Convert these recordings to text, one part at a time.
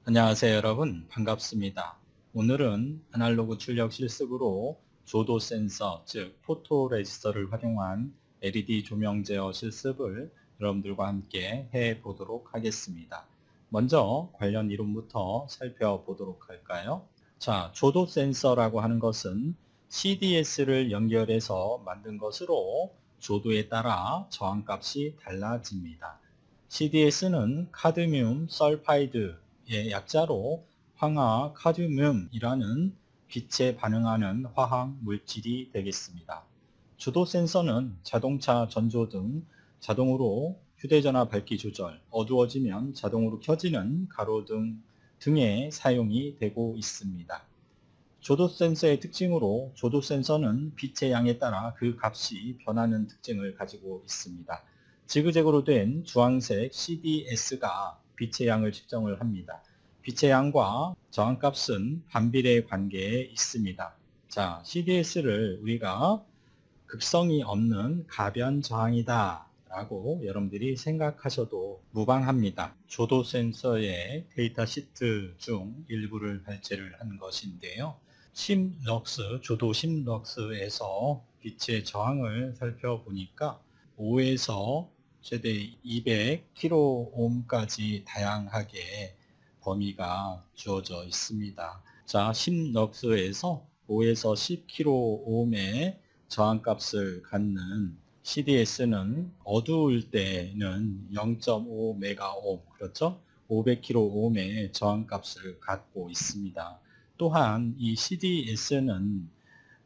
안녕하세요 여러분, 반갑습니다. 오늘은 아날로그 출력 실습으로 조도 센서, 즉 포토레지스터를 활용한 LED 조명 제어 실습을 여러분들과 함께 해 보도록 하겠습니다. 먼저 관련 이론부터 살펴보도록 할까요? 자, 조도 센서라고 하는 것은 CDS를 연결해서 만든 것으로 조도에 따라 저항값이 달라집니다. CDS는 카드뮴 설파이드의 약자로 황화 카드뮴이라는 빛에 반응하는 화학 물질이 되겠습니다. 주도 센서는 자동차 전조등, 자동으로 휴대전화 밝기 조절, 어두워지면 자동으로 켜지는 가로등 등에 사용이 되고 있습니다. 조도 센서의 특징으로 조도 센서는 빛의 양에 따라 그 값이 변하는 특징을 가지고 있습니다. 지그재그로 된 주황색 CDS가 빛의 양을 측정을 합니다. 빛의 양과 저항값은 반비례 관계에 있습니다. 자, CDS를 우리가 극성이 없는 가변 저항이다 라고 여러분들이 생각하셔도 무방합니다. 조도 센서의 데이터 시트 중 일부를 발제를 한 것인데요. 심럭스, 조도 심럭스에서 빛의 저항을 살펴보니까 5에서 최대 200kΩ까지 다양하게 범위가 주어져 있습니다. 자, 심럭스에서 5에서 10kΩ의 저항값을 갖는 CDS는 어두울 때는 0.5메가옴, 그렇죠? 500kΩ의 저항값을 갖고 있습니다. 또한 이 CDS는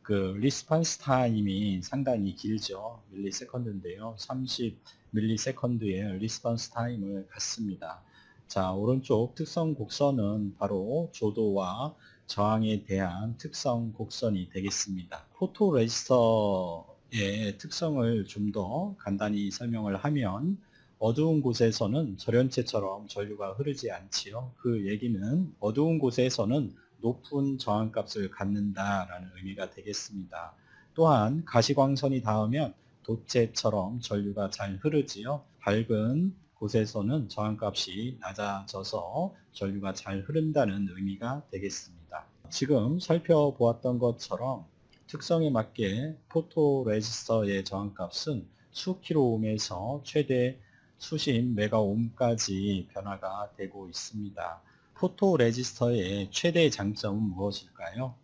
그 리스폰스 타임이 상당히 길죠. 밀리세컨드인데요. 30밀리세컨드의 리스폰스 타임을 갖습니다. 자, 오른쪽 특성 곡선은 바로 조도와 저항에 대한 특성 곡선이 되겠습니다. 포토레지스터의 특성을 좀 더 간단히 설명을 하면 어두운 곳에서는 절연체처럼 전류가 흐르지 않지요. 그 얘기는 어두운 곳에서는 높은 저항값을 갖는다라는 의미가 되겠습니다. 또한 가시광선이 닿으면 돛체처럼 전류가 잘 흐르지요. 밝은 곳에서는 저항값이 낮아져서 전류가 잘 흐른다는 의미가 되겠습니다. 지금 살펴보았던 것처럼 특성에 맞게 포토레지스터의 저항값은 수킬로옴에서 최대 수십 메가옴까지 변화가 되고 있습니다. 포토레지스터의 최대 장점은 무엇일까요?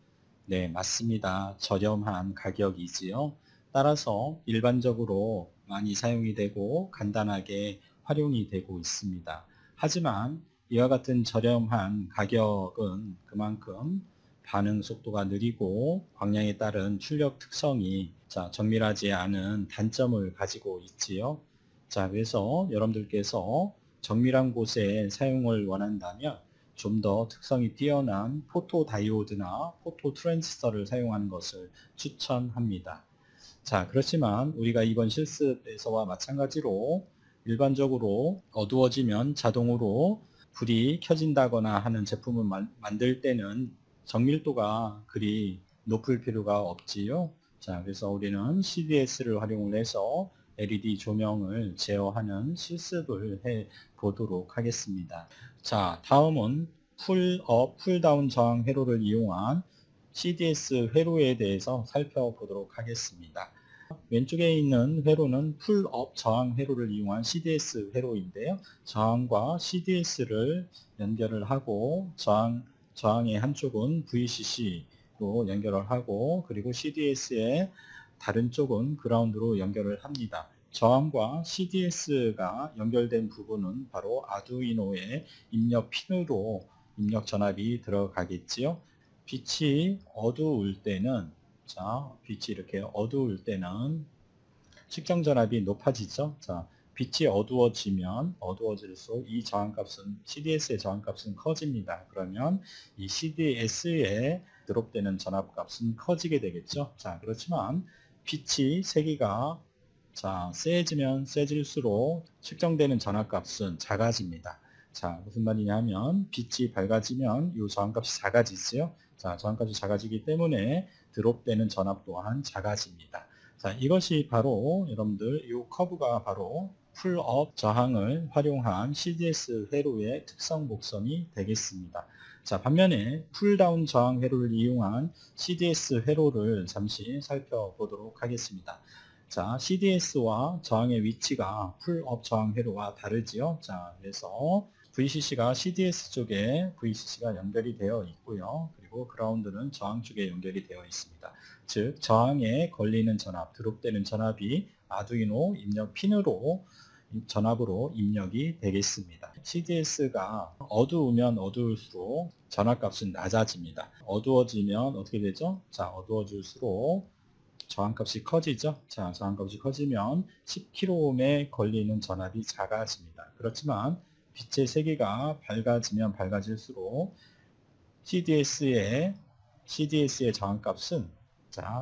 네, 맞습니다. 저렴한 가격이지요. 따라서 일반적으로 많이 사용이 되고 간단하게 활용이 되고 있습니다. 하지만 이와 같은 저렴한 가격은 그만큼 반응 속도가 느리고 광량에 따른 출력 특성이 정밀하지 않은 단점을 가지고 있지요. 자, 그래서 여러분들께서 정밀한 곳에 사용을 원한다면 좀 더 특성이 뛰어난 포토 다이오드나 포토 트랜지스터를 사용하는 것을 추천합니다. 자, 그렇지만 우리가 이번 실습에서와 마찬가지로 일반적으로 어두워지면 자동으로 불이 켜진다거나 하는 제품을 만들 때는 정밀도가 그리 높을 필요가 없지요. 자, 그래서 우리는 CDS를 활용을 해서 LED 조명을 제어하는 실습을 해 보도록 하겠습니다. 자, 다음은 풀업, 풀다운 저항 회로를 이용한 CDS 회로에 대해서 살펴보도록 하겠습니다. 왼쪽에 있는 회로는 풀업 저항 회로를 이용한 CDS 회로인데요. 저항과 CDS를 연결을 하고 저항의 한쪽은 VCC로 연결을 하고 그리고 CDS의 다른 쪽은 그라운드로 연결을 합니다. 저항과 CDS가 연결된 부분은 바로 아두이노의 입력 핀으로 입력 전압이 들어가겠지요. 빛이 어두울 때는 빛이 이렇게 어두울 때는 측정 전압이 높아지죠. 자, 빛이 어두워질수록 이 저항값은 CDS의 저항값은 커집니다. 그러면 이 CDS에 드롭되는 전압값은 커지게 되겠죠. 자, 그렇지만 빛이 세기가 세지면 세질수록 측정되는 전압값은 작아집니다. 자, 무슨 말이냐면 빛이 밝아지면 이 저항값이 작아지죠. 자, 저항값이 작아지기 때문에 드롭되는 전압 또한 작아집니다. 자, 이것이 바로 여러분들 이 커브가 바로 풀업 저항을 활용한 CDS 회로의 특성 곡선이 되겠습니다. 자, 반면에 풀다운 저항 회로를 이용한 CDS 회로를 잠시 살펴보도록 하겠습니다. 자, CDS와 저항의 위치가 풀업 저항 회로와 다르지요. 자, 그래서 VCC가 CDS 쪽에 VCC가 연결이 되어 있고요. 그리고 그라운드는 저항 쪽에 연결이 되어 있습니다. 즉, 저항에 걸리는 전압, 드롭되는 전압이 아두이노 입력 핀으로 전압으로 입력이 되겠습니다. CDS가 어두우면 어두울수록 전압값은 낮아집니다. 어두워지면 어떻게 되죠? 자, 어두워질수록 저항값이 커지죠. 자, 저항값이 커지면 10kΩ에 걸리는 전압이 작아집니다. 그렇지만 빛의 세기가 밝아지면 밝아질수록 CDS의 저항값은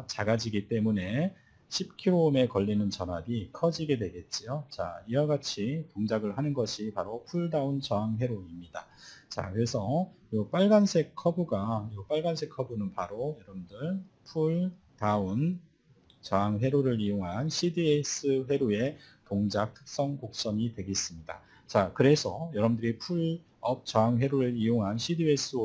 작아지기 때문에 10kΩ에 걸리는 전압이 커지게 되겠지요. 자, 이와 같이 동작을 하는 것이 바로 풀다운 저항 회로입니다. 자, 그래서 이 빨간색 커브는 바로 여러분들 풀다운 저항 회로를 이용한 CDS 회로의 동작 특성 곡선이 되겠습니다. 자, 그래서 여러분들이 풀업 저항 회로를 이용한 CDS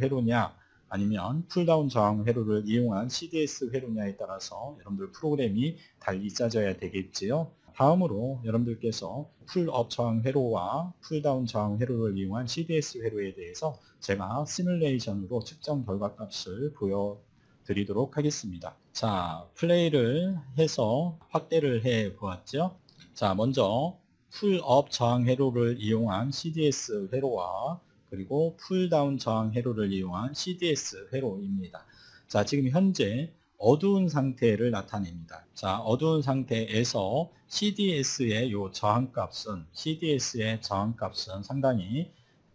회로냐 아니면 풀다운 저항 회로를 이용한 CDS 회로냐에 따라서 여러분들 프로그램이 달리 짜져야 되겠지요. 다음으로 여러분들께서 풀업 저항 회로와 풀다운 저항 회로를 이용한 CDS 회로에 대해서 제가 시뮬레이션으로 측정 결과값을 보여드리도록 하겠습니다. 자, 플레이를 해서 확대를 해 보았죠. 자, 먼저 풀업 저항 회로를 이용한 CDS 회로와 그리고 풀다운 저항 회로를 이용한 CDS 회로입니다. 자, 지금 현재 어두운 상태를 나타냅니다. 자, 어두운 상태에서 CDS의 저항값은 상당히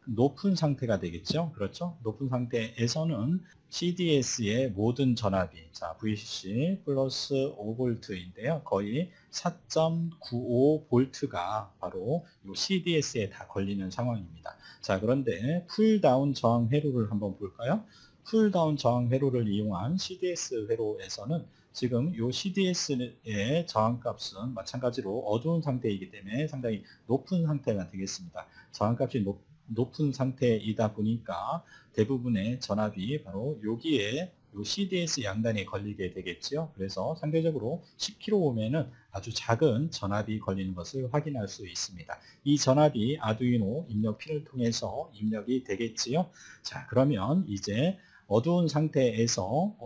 높은 상태가 되겠죠. 그렇죠? 높은 상태에서는 CDS의 모든 전압이 VCC 플러스 5V인데요. 거의 4.95V가 바로 이 CDS에 다 걸리는 상황입니다. 자, 그런데 풀다운 저항 회로를 한번 볼까요? 풀다운 저항 회로를 이용한 CDS 회로에서는 지금 이 CDS의 저항값은 마찬가지로 어두운 상태이기 때문에 상당히 높은 상태가 되겠습니다. 저항값이 높은 상태이다 보니까 대부분의 전압이 바로 여기에 요 CDS 양단에 걸리게 되겠죠. 그래서 상대적으로 10kΩ에는 아주 작은 전압이 걸리는 것을 확인할 수 있습니다. 이 전압이 아두이노 입력 핀을 통해서 입력이 되겠지요. 자, 그러면 이제 어두운 상태에서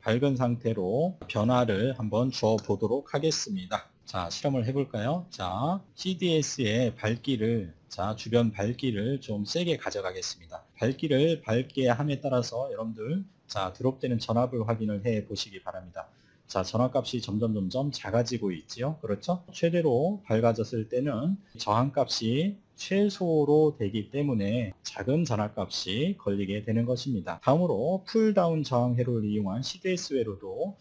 밝은 상태로 변화를 한번 주어 보도록 하겠습니다. 자, 실험을 해볼까요? 자, CDS의 주변 밝기를 좀 세게 가져가겠습니다. 밝기를 밝게 함에 따라서 여러분들, 드롭되는 전압을 확인을 해 보시기 바랍니다. 자, 전압값이 점점 작아지고 있지요. 그렇죠? 최대로 밝아졌을 때는 저항값이 최소로 되기 때문에 작은 전압값이 걸리게 되는 것입니다. 다음으로 풀다운 저항 회로를 이용한 CDS 회로도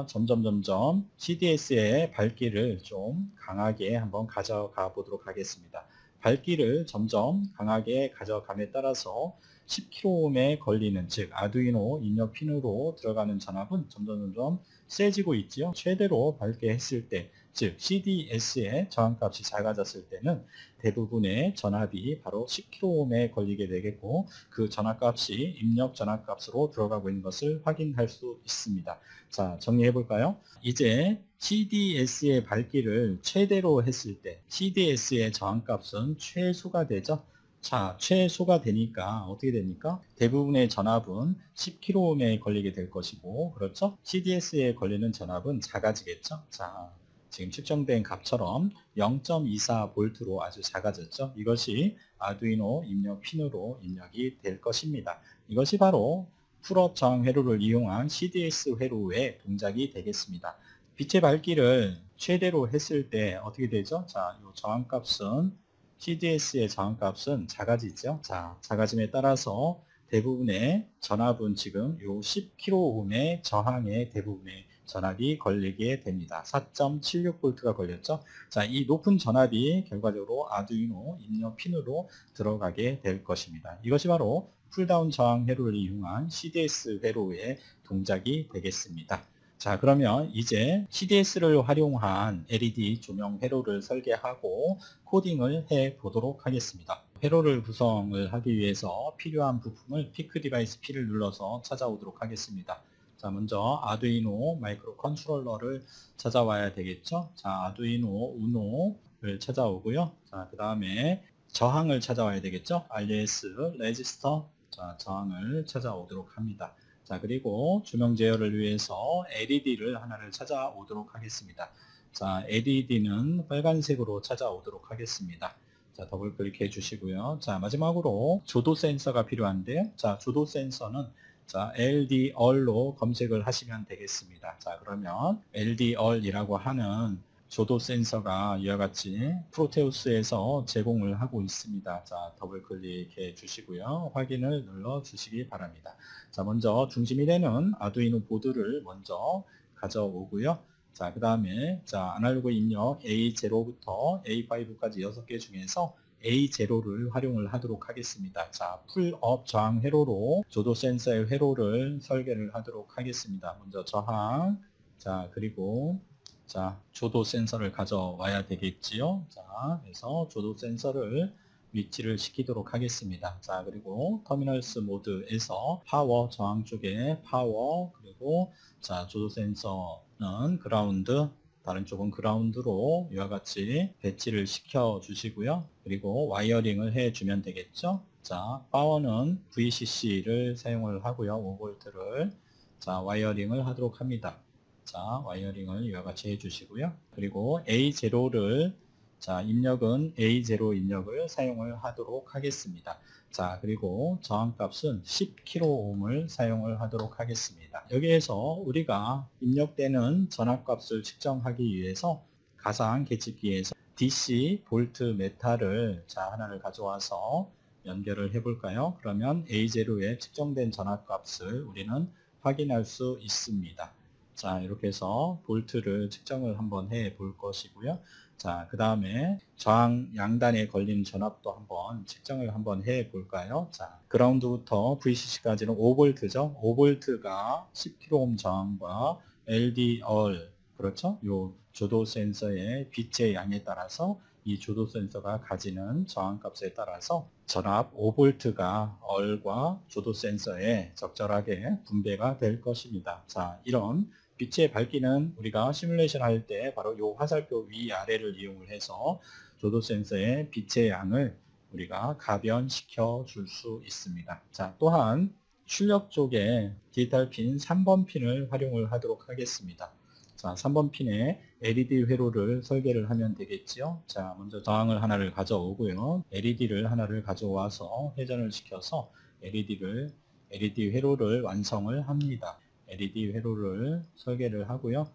점점 CDS의 밝기를 좀 강하게 한번 가져가 보도록 하겠습니다. 밝기를 점점 강하게 가져감에 따라서 10kΩ에 걸리는, 즉 아두이노 입력 핀으로 들어가는 전압은 점점 세지고 있지요. 최대로 밝게 했을 때, 즉 CDS의 저항값이 작아졌을 때는 대부분의 전압이 바로 10kΩ에 걸리게 되겠고, 그 전압값이 입력 전압값으로 들어가고 있는 것을 확인할 수 있습니다. 자, 정리해 볼까요? 이제 CDS의 밝기를 최대로 했을 때 CDS의 저항값은 최소가 되죠. 자, 최소가 되니까 어떻게 됩니까? 대부분의 전압은 10kΩ에 걸리게 될 것이고, 그렇죠? CDS에 걸리는 전압은 작아지겠죠? 자, 지금 측정된 값처럼 0.24V로 아주 작아졌죠? 이것이 아두이노 입력 핀으로 입력이 될 것입니다. 이것이 바로 풀업 저항 회로를 이용한 CDS 회로의 동작이 되겠습니다. 빛의 밝기를 최대로 했을 때 어떻게 되죠? 자, 이 저항값은 CDS의 저항값은 작아지죠. 자, 작아짐에 따라서 대부분의 전압은 지금 이 10kΩ의 저항에 대부분의 전압이 걸리게 됩니다. 4.76V가 걸렸죠. 자, 이 높은 전압이 결과적으로 아두이노 입력 핀으로 들어가게 될 것입니다. 이것이 바로 풀다운 저항 회로를 이용한 CDS 회로의 동작이 되겠습니다. 자, 그러면 이제 CDS를 활용한 LED 조명 회로를 설계하고 코딩을 해 보도록 하겠습니다. 회로를 구성을 하기 위해서 필요한 부품을 피크 디바이스 P를 눌러서 찾아오도록 하겠습니다. 자, 먼저 아두이노 마이크로 컨트롤러를 찾아와야 되겠죠. 자, 아두이노 우노를 찾아오고요. 자, 그 다음에 저항을 찾아와야 되겠죠. RS 레지스터, 자, 저항을 찾아오도록 합니다. 자, 그리고 조명 제어를 위해서 LED를 하나를 찾아오도록 하겠습니다. 자, LED는 빨간색으로 찾아오도록 하겠습니다. 자, 더블 클릭해 주시고요. 자, 마지막으로 조도 센서가 필요한데요. 자, 조도 센서는 자, LDR로 검색을 하시면 되겠습니다. 자, 그러면 LDR이라고 하는 조도 센서가 이와 같이 프로테우스에서 제공을 하고 있습니다. 자, 더블 클릭해 주시고요. 확인을 눌러 주시기 바랍니다. 자, 먼저 중심이 되는 아두이노 보드를 먼저 가져오고요. 자, 그 다음에 자, 아날로그 입력 A0부터 A5까지 6개 중에서 A0를 활용을 하도록 하겠습니다. 자, 풀업 저항 회로로 조도 센서의 회로를 설계를 하도록 하겠습니다. 먼저 저항, 자, 그리고 자, 조도 센서를 가져와야 되겠지요. 자, 그래서 조도 센서를 위치를 시키도록 하겠습니다. 자, 그리고 터미널스 모드에서 파워 저항 쪽에 파워, 그리고 자, 조도 센서는 그라운드, 다른 쪽은 그라운드로 이와 같이 배치를 시켜 주시고요. 그리고 와이어링을 해 주면 되겠죠. 자, 파워는 VCC를 사용을 하고요. 5V를 자, 와이어링을 하도록 합니다. 자, 와이어링을 이와 같이 해주시고요. 그리고 A0를 자, 입력은 A0 입력을 사용을 하도록 하겠습니다. 자, 그리고 저항값은 10kΩ을 사용을 하도록 하겠습니다. 여기에서 우리가 입력되는 전압값을 측정하기 위해서 가상 계측기에서 DC 볼트 메타를 자, 하나를 가져와서 연결을 해 볼까요? 그러면 A0에 측정된 전압값을 우리는 확인할 수 있습니다. 자, 이렇게 해서 볼트를 측정을 한번 해 볼 것이고요. 자, 그 다음에 저항 양단에 걸린 전압도 한번 측정을 한번 해 볼까요? 자, 그라운드부터 VCC까지는 5V죠. 5V가 10kΩ 저항과 LDR, 그렇죠? 요 조도 센서의 빛의 양에 따라서 이 조도 센서가 가지는 저항값에 따라서 전압 5V가 얼과 조도 센서에 적절하게 분배가 될 것입니다. 자, 이런 빛의 밝기는 우리가 시뮬레이션 할 때 바로 이 화살표 위아래를 이용을 해서 조도 센서의 빛의 양을 우리가 가변시켜 줄 수 있습니다. 자, 또한 출력 쪽에 디지털 핀 3번 핀을 활용을 하도록 하겠습니다. 자, 3번 핀에 LED 회로를 설계를 하면 되겠지요. 자, 먼저 저항을 하나를 가져오고요. LED를 하나를 가져와서 회전을 시켜서 LED 회로를 완성을 합니다. LED 회로를 설계를 하고요.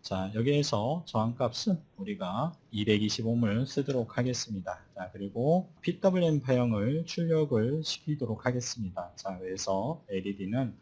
자, 여기에서 저항값은 우리가 220ohm을 쓰도록 하겠습니다. 자, 그리고 PWM 파형을 출력을 시키도록 하겠습니다. 자, 그래서 LED는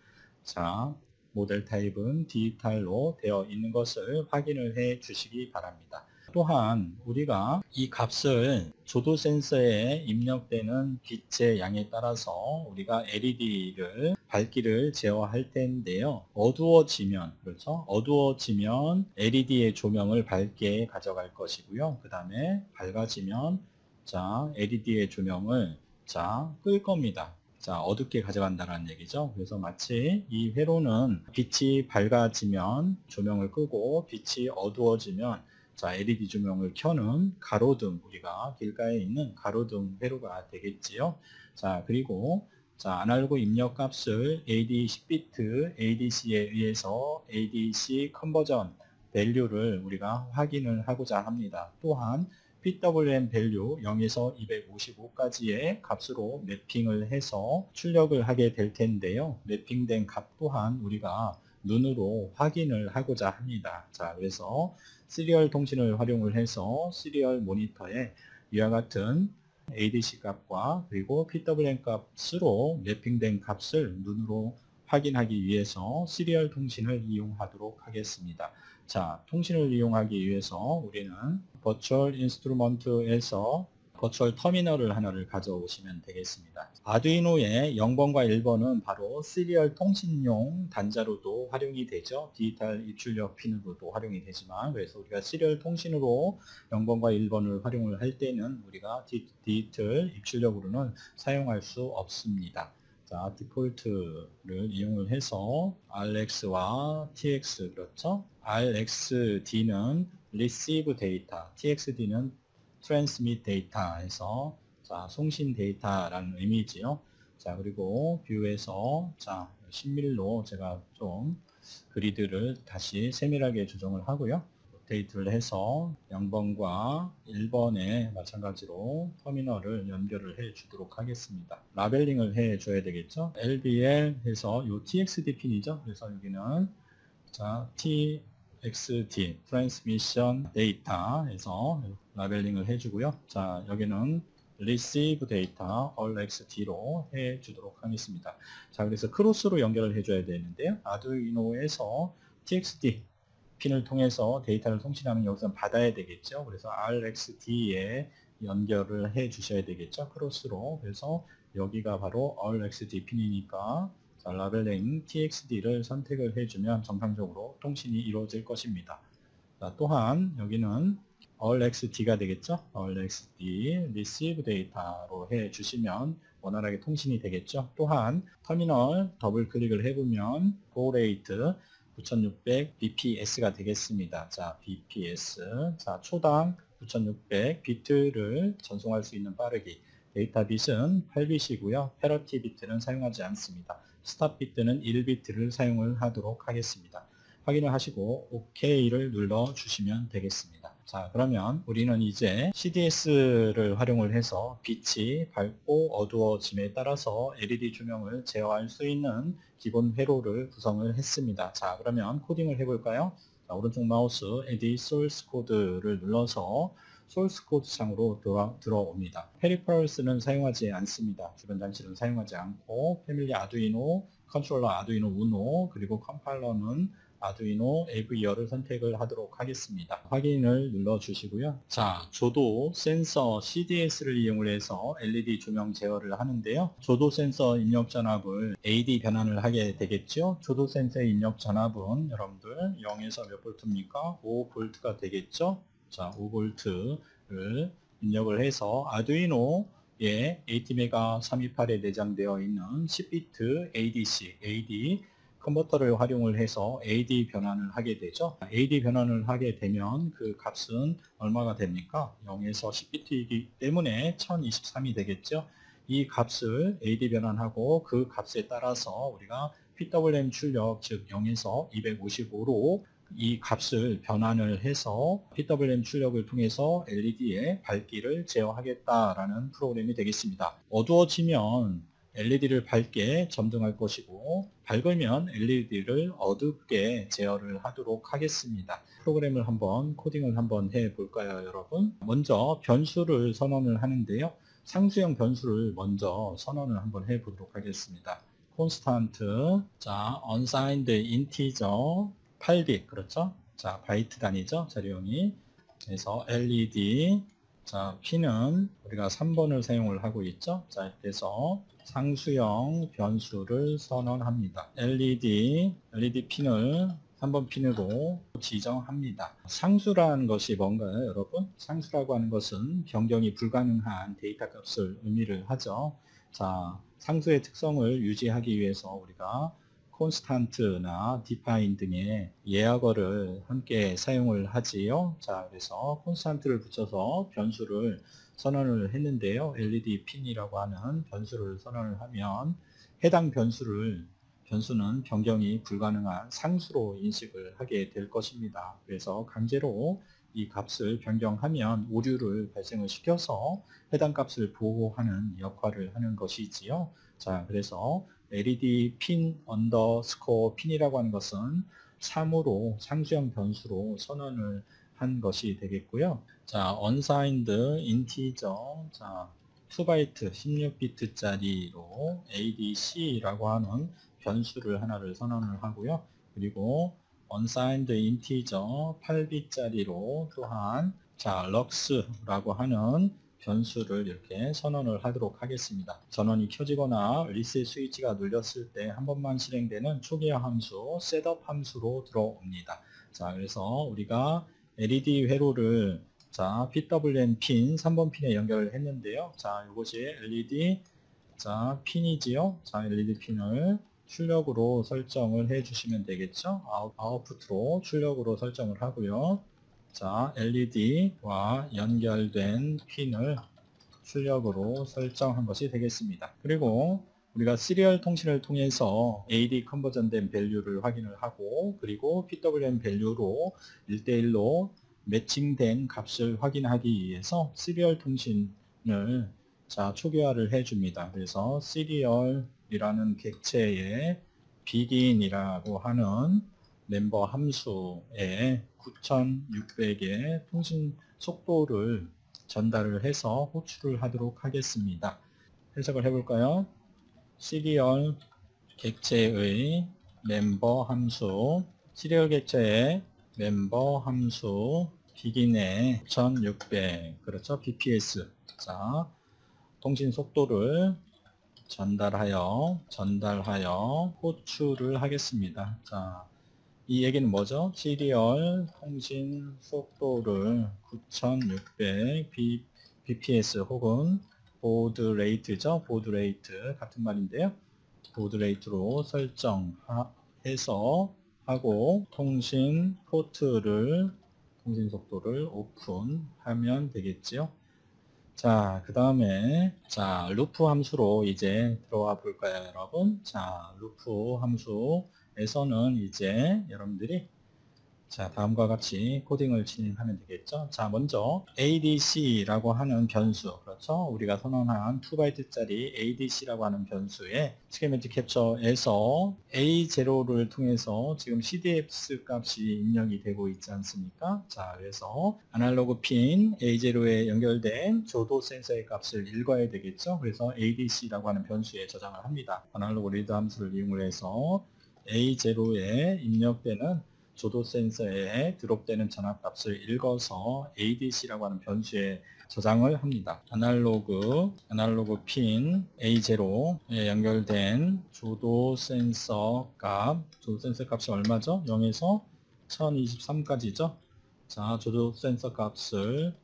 자, 모델 타입은 디지털로 되어 있는 것을 확인을 해 주시기 바랍니다. 또한 우리가 이 값을 조도 센서에 입력되는 빛의 양에 따라서 우리가 LED를 밝기를 제어할 텐데요. 어두워지면, 그렇죠? 어두워지면 LED의 조명을 밝게 가져갈 것이고요. 그 다음에 밝아지면 자, LED의 조명을 자, 끌 겁니다. 자, 어둡게 가져간다는 얘기죠. 그래서 마치 이 회로는 빛이 밝아지면 조명을 끄고 빛이 어두워지면 자, LED 조명을 켜는 가로등, 우리가 길가에 있는 가로등 회로가 되겠지요. 자, 그리고 자, 아날로그 입력 값을 AD 10비트 ADC에 의해서 ADC 컨버전 밸류를 우리가 확인을 하고자 합니다. 또한 PWM 밸류 0에서 255까지의 값으로 매핑을 해서 출력을 하게 될 텐데요. 매핑된 값 또한 우리가 눈으로 확인을 하고자 합니다. 자, 그래서 시리얼 통신을 활용을 해서 시리얼 모니터에 이와 같은 ADC 값과 그리고 PWM 값으로 매핑된 값을 눈으로 확인하기 위해서 시리얼 통신을 이용하도록 하겠습니다. 자, 통신을 이용하기 위해서 우리는 버추얼 인스트루먼트에서 버추얼 터미널을 하나를 가져오시면 되겠습니다. 아두이노의 0번과 1번은 바로 시리얼 통신용 단자로도 활용이 되죠. 디지털 입출력 핀으로도 활용이 되지만, 그래서 우리가 시리얼 통신으로 0번과 1번을 활용을 할 때는 우리가 디지털 입출력으로는 사용할 수 없습니다. 자, 디폴트를 이용을 해서 RX와 TX, 그렇죠? RXD는 receive data, TXD는 transmit data 해서, 자, 송신 데이터라는 의미지요. 자, 그리고 뷰에서, 자, 신밀로 제가 좀 그리드를 다시 세밀하게 조정을 하고요. 데이트를 해서 0번과 1번에 마찬가지로 터미널을 연결을 해 주도록 하겠습니다. 라벨링을 해 줘야 되겠죠. LBL 해서 요 TXD 핀이죠. 그래서 여기는 자, TXD Transmission Data 해서 라벨링을 해 주고요. 자, 여기는 Receive Data RxD로 해 주도록 하겠습니다. 자, 그래서 크로스로 연결을 해 줘야 되는데요. 아두이노에서 TXD 핀을 통해서 데이터를 송신하면 여기서 받아야 되겠죠. 그래서 RxD에 연결을 해 주셔야 되겠죠. 크로스로. 그래서 여기가 바로 RxD 핀이니까, 자, 라벨링 TXD를 선택을 해주면 정상적으로 통신이 이루어질 것입니다. 자, 또한 여기는 RxD가 되겠죠. RxD Receive Data로 해주시면 원활하게 통신이 되겠죠. 또한 터미널 더블 클릭을 해보면 보 레이트 9600 bps가 되겠습니다. 자, bps. 자, 초당 9600 비트를 전송할 수 있는 빠르기. 데이터 bit은 8bit이고요. 패러티 비트는 사용하지 않습니다. 스탑 비트는 1비트를 사용을 하도록 하겠습니다. 확인을 하시고 OK를 눌러 주시면 되겠습니다. 자, 그러면 우리는 이제 CDS를 활용을 해서 빛이 밝고 어두워짐에 따라서 LED 조명을 제어할 수 있는 기본 회로를 구성을 했습니다. 자, 그러면 코딩을 해볼까요? 자, 오른쪽 마우스 Edit Source Code를 눌러서 소스 코드 창으로 들어옵니다. 페리퍼럴스는 사용하지 않습니다. 주변 장치는 사용하지 않고, 패밀리 아두이노, 컨트롤러 아두이노 우노, 그리고 컴파일러는 아두이노 AVR을 선택을 하도록 하겠습니다. 확인을 눌러주시고요. 자, 조도 센서 CDS를 이용을 해서 LED 조명 제어를 하는데요. 조도 센서 입력 전압을 AD 변환을 하게 되겠죠. 조도 센서의 입력 전압은 여러분들 0에서 몇 볼트입니까? 5볼트가 되겠죠. 자, 5V를 입력을 해서 아두이노에 ATmega328에 내장되어 있는 10비트 AD 컨버터를 활용을 해서 AD 변환을 하게 되죠. AD 변환을 하게 되면 그 값은 얼마가 됩니까? 0에서 10비트이기 때문에 1023이 되겠죠. 이 값을 AD 변환하고 그 값에 따라서 우리가 PWM 출력, 즉 0에서 255로 이 값을 변환을 해서 PWM 출력을 통해서 LED의 밝기를 제어하겠다라는 프로그램이 되겠습니다. 어두워지면 LED를 밝게 점등할 것이고, 밝으면 LED를 어둡게 제어를 하도록 하겠습니다. 프로그램을 한번 코딩을 한번 해 볼까요, 여러분? 먼저 변수를 선언을 하는데요. 상수형 변수를 먼저 선언을 한번 해 보도록 하겠습니다. constant, 자, unsigned integer 8빗, 그렇죠? 자, 바이트 단위죠, 자료용이. 그래서 LED, 자, P는 우리가 3번을 사용을 하고 있죠. 자, 그래서 상수형 변수를 선언합니다. LED 핀을 3번 핀으로 지정합니다. 상수라는 것이 뭔가요, 여러분? 상수라고 하는 것은 변경이 불가능한 데이터 값을 의미를 하죠. 자, 상수의 특성을 유지하기 위해서 우리가 constant나 define 등의 예약어를 함께 사용을 하지요. 자, 그래서 constant를 붙여서 변수를 선언을 했는데요. LED 핀이라고 하는 변수를 선언을 하면 해당 변수는 변경이 불가능한 상수로 인식을 하게 될 것입니다. 그래서 강제로 이 값을 변경하면 오류를 발생을 시켜서 해당 값을 보호하는 역할을 하는 것이지요. 자, 그래서 LED 핀 언더스코어 핀이라고 하는 것은 3으로 상수형 변수로 선언을 한 것이 되겠고요. 자, unsigned integer, 자, 2바이트 16비트짜리로 ADC라고 하는 변수를 하나를 선언을 하고요. 그리고 unsigned integer 8비트짜리로 또한, 자, lux라고 하는 변수를 이렇게 선언을 하도록 하겠습니다. 전원이 켜지거나 리셋 스위치가 눌렸을 때 한 번만 실행되는 초기화 함수 셋업 함수로 들어옵니다. 자, 그래서 우리가 LED 회로를 자, PWM 핀 3번 핀에 연결을 했는데요. 자, 이것이 LED 자, 핀이지요. 자, LED 핀을 출력으로 설정을 해 주시면 되겠죠. 아웃풋으로 출력으로 설정을 하고요. 자, LED와 연결된 핀을 출력으로 설정한 것이 되겠습니다. 그리고 우리가 시리얼 통신을 통해서 AD 컨버전된 밸류를 확인을 하고, 그리고 PWM 밸류로 1대1로 매칭된 값을 확인하기 위해서 시리얼 통신을 자, 초기화를 해줍니다. 그래서 시리얼이라는 객체의 begin이라고 하는 멤버 함수에 9600의 통신 속도를 전달을 해서 호출을 하도록 하겠습니다. 해석을 해볼까요? 시리얼 객체의 멤버 함수, 시리얼 객체의 member 함수 begin에 9600, 그렇죠? bps. 자, 통신 속도를 전달하여 호출을 하겠습니다. 자, 이 얘기는 뭐죠? 시리얼 통신 속도를 9600 bps 혹은 보드 레이트죠? 보드 레이트 같은 말인데요. 보드 레이트로 설정해서 하고 통신 포트를 통신 속도를 오픈하면 되겠지요. 자, 그 다음에 자, 루프 함수로 이제 들어와 볼까요, 여러분? 자, 루프 함수에서는 이제 여러분들이 자, 다음과 같이 코딩을 진행하면 되겠죠. 자, 먼저 ADC라고 하는 변수, 그렇죠? 우리가 선언한 2바이트짜리 ADC라고 하는 변수에 스키매틱 캡처에서 A0를 통해서 지금 CDS 값이 입력이 되고 있지 않습니까? 자, 그래서 아날로그 핀 A0에 연결된 조도 센서의 값을 읽어야 되겠죠. 그래서 ADC라고 하는 변수에 저장을 합니다. 아날로그 리드 함수를 이용해서 A0에 입력되는 조도 센서에 드롭되는 전압값을 읽어서 ADC라고 하는 변수에 저장을 합니다. 아날로그 핀 A0에 연결된 조도 센서 값이 얼마죠? 0에서 1023까지죠. 자, 조도 센서 값을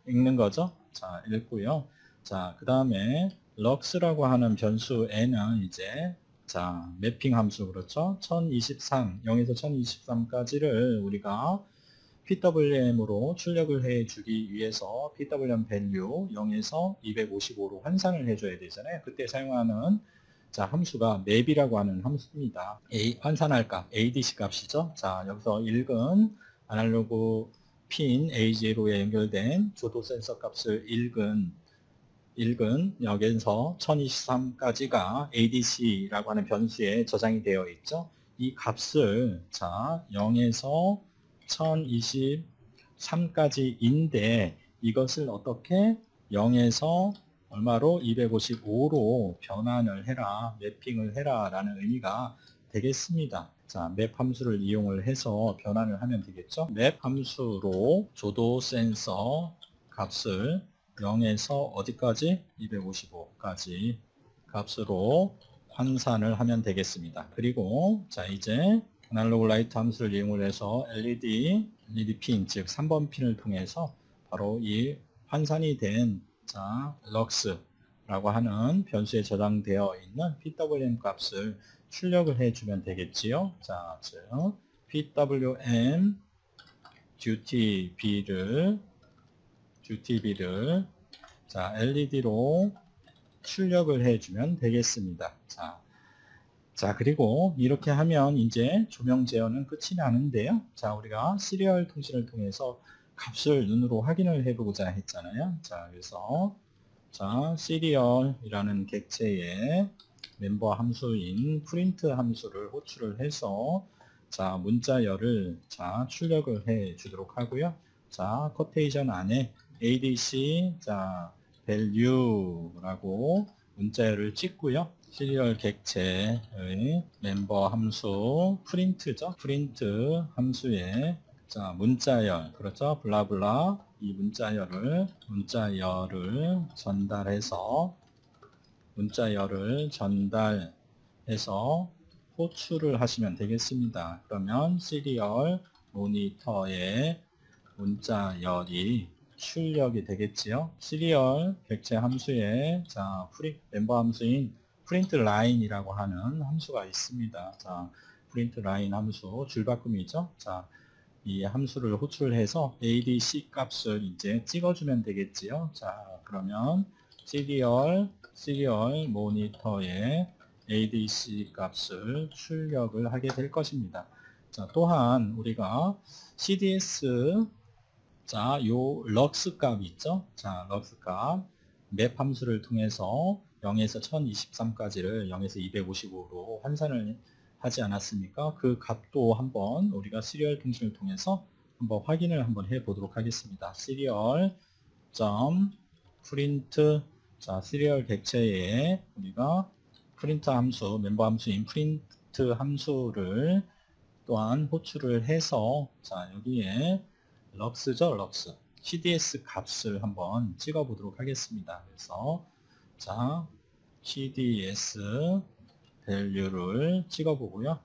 읽는 거죠. 자, 읽고요. 자, 그 다음에 lux라고 하는 변수에는 이제 자, 매핑 함수, 그렇죠? 1023, 0에서 1023까지를 우리가 PWM으로 출력을 해주기 위해서 PWM 밸류 0에서 255로 환산을 해줘야 되잖아요. 그때 사용하는 자, 함수가 map이라고 하는 함수입니다. 환산할 값, ADC 값이죠. 자, 여기서 읽은 아날로그 핀 A0에 연결된 조도 센서 값을 읽은 여기서 1023까지가 ADC라고 하는 변수에 저장이 되어 있죠. 이 값을 자 0에서 1023까지인데 이것을 어떻게 0에서 얼마로 255로 변환을 해라, 매핑을 해라 라는 의미가 되겠습니다. 자, 맵 함수를 이용을 해서 변환을 하면 되겠죠. 맵 함수로 조도 센서 값을 0에서 어디까지? 255까지 값으로 환산을 하면 되겠습니다. 그리고 자, 이제 아날로그 라이트 함수를 이용을 해서 LED 핀, 즉 3번 핀을 통해서 바로 이 환산이 된 자, lux라고 하는 변수에 저장되어 있는 PWM 값을 출력을 해주면 되겠지요. 자, 즉 PWM duty비를 자, LED로 출력을 해주면 되겠습니다. 자, 그리고 이렇게 하면 이제 조명 제어는 끝이 나는데요. 자, 우리가 시리얼 통신을 통해서 값을 눈으로 확인을 해보고자 했잖아요. 자, 그래서 자, 시리얼이라는 객체의 멤버 함수인 프린트 함수를 호출을 해서 자, 문자열을 자, 출력을 해 주도록 하고요. 자, 코테이션 안에 ADC 자, value라고 문자열을 찍고요. 시리얼 객체의 멤버 함수 프린트죠. 프린트 함수에 자, 문자열, 그렇죠. 블라블라 이 문자열을 전달해서 호출을 하시면 되겠습니다. 그러면 시리얼 모니터에 문자열이 출력이 되겠지요. 시리얼 객체 함수에 멤버 함수인 printline이라고 하는 함수가 있습니다. 자, printline 함수 줄바꿈이죠. 자, 이 함수를 호출해서 ADC 값을 이제 찍어주면 되겠지요. 자, 그러면 시리얼 모니터에 ADC 값을 출력을 하게 될 것입니다. 자, 또한 우리가 CDS 요 럭스 값 있죠? 자, 럭스 값 맵 함수를 통해서 0에서 1023까지를 0에서 255로 환산을 하지 않았습니까? 그 값도 한번 우리가 시리얼 통신을 통해서 한번 확인을 한번 해 보도록 하겠습니다. 시리얼 프린트 시리얼 객체에 우리가 프린트 함수, 멤버 함수인 프린트 함수를 또한 호출을 해서 여기에 럭스죠, 럭스. CDS 값을 한번 찍어 보도록 하겠습니다. 그래서 CDS 밸류를 찍어 보고요.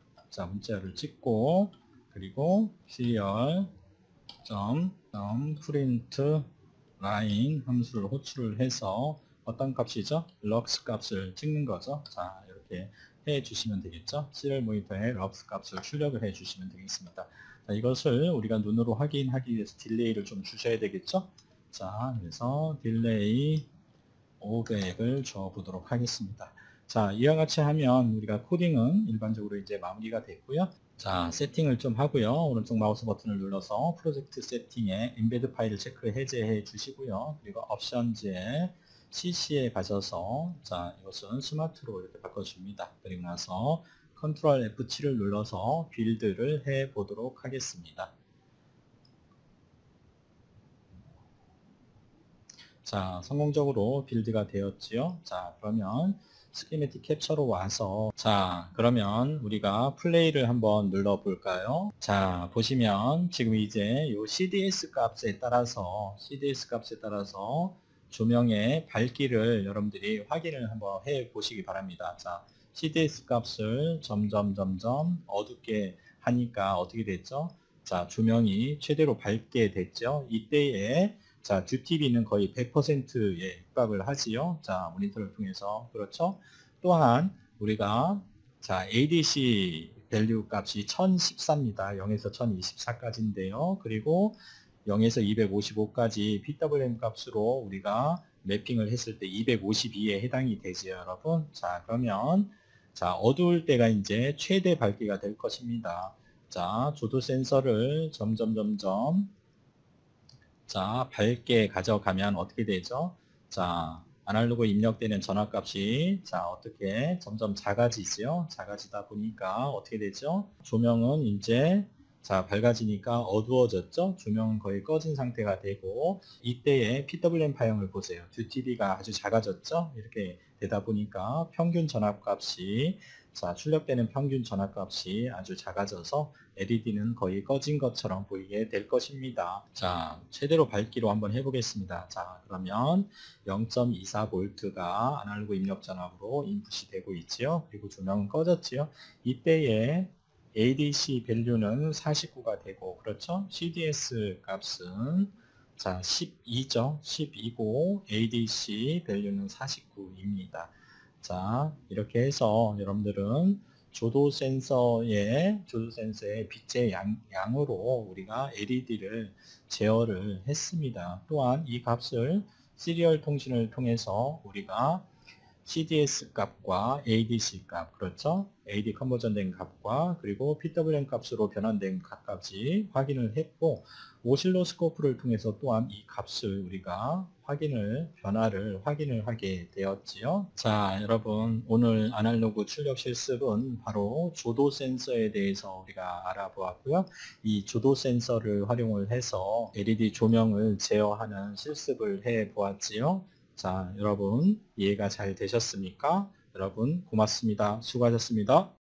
문자를 찍고 그리고 시리얼 프린트 라인 함수를 호출을 해서 어떤 값이죠? 럭스 값을 찍는 거죠. 자, 이렇게 해 주시면 되겠죠. 시리얼 모니터에 럭스 값을 출력을 해 주시면 되겠습니다. 자, 이것을 우리가 눈으로 확인하기 위해서 딜레이를 좀 주셔야 되겠죠. 자, 그래서 딜레이 500을 줘 보도록 하겠습니다. 자, 이와 같이 하면 우리가 코딩은 일반적으로 이제 마무리가 됐고요. 자, 세팅을 좀 하고요. 오른쪽 마우스 버튼을 눌러서 프로젝트 세팅에 엠베드 파일을 체크 해제해 주시고요. 그리고 옵션즈에 CC에 가셔서 이것은 스마트로 이렇게 바꿔줍니다. 그리고 나서 컨트롤 F7을 눌러서 빌드를 해 보도록 하겠습니다. 자, 성공적으로 빌드가 되었지요. 자, 그러면 스키매틱 캡처로 와서 그러면 우리가 플레이를 한번 눌러 볼까요? 자, 보시면 지금 이제 요 CDS 값에 따라서 조명의 밝기를 여러분들이 확인을 한번 해 보시기 바랍니다. 자, CDS 값을 점점 어둡게 하니까 어떻게 됐죠? 자, 조명이 최대로 밝게 됐죠? 이때에 듀티비는 거의 100%에 육박을 하지요. 자, 모니터를 통해서. 그렇죠? 또한 우리가 ADC 밸류 값이 1014입니다. 0에서 1024까지인데요. 그리고 0에서 255까지 PWM 값으로 우리가 매핑을 했을 때 252에 해당이 되지요, 여러분. 자, 그러면 어두울 때가 이제 최대 밝기가 될 것입니다. 자, 조도 센서를 점점 밝게 가져가면 어떻게 되죠? 자, 아날로그 입력되는 전압값이 어떻게 점점 작아지죠? 작아지다 보니까 어떻게 되죠? 조명은 이제 밝아지니까 어두워졌죠? 조명은 거의 꺼진 상태가 되고 이때의 PWM 파형을 보세요. 듀티비가 아주 작아졌죠? 이렇게 되다 보니까 평균 전압값이 출력되는 평균 전압값이 아주 작아져서 LED는 거의 꺼진 것처럼 보이게 될 것입니다. 자, 최대로 밝기로 한번 해보겠습니다. 자, 그러면 0.24V가 아날로그 입력 전압으로 인풋이 되고 있지요. 그리고 조명은 꺼졌지요. 이때에 ADC 밸류는 49가 되고, 그렇죠? CDS 값은 12죠. 12고 ADC 밸류는 49입니다. 자, 이렇게 해서 여러분들은 조도 센서의 빛의 양으로 우리가 LED를 제어를 했습니다. 또한 이 값을 시리얼 통신을 통해서 우리가 CDS 값과 ADC 값, 그렇죠? AD 컨버전된 값과 그리고 PWM 값으로 변환된 값까지 확인을 했고, 오실로스코프를 통해서 또한 이 값을 우리가 변화를 확인을 하게 되었지요. 자, 여러분, 오늘 아날로그 출력 실습은 바로 조도 센서에 대해서 우리가 알아보았고요. 이 조도 센서를 활용을 해서 LED 조명을 제어하는 실습을 해 보았지요. 자, 여러분 이해가 잘 되셨습니까? 여러분 고맙습니다. 수고하셨습니다.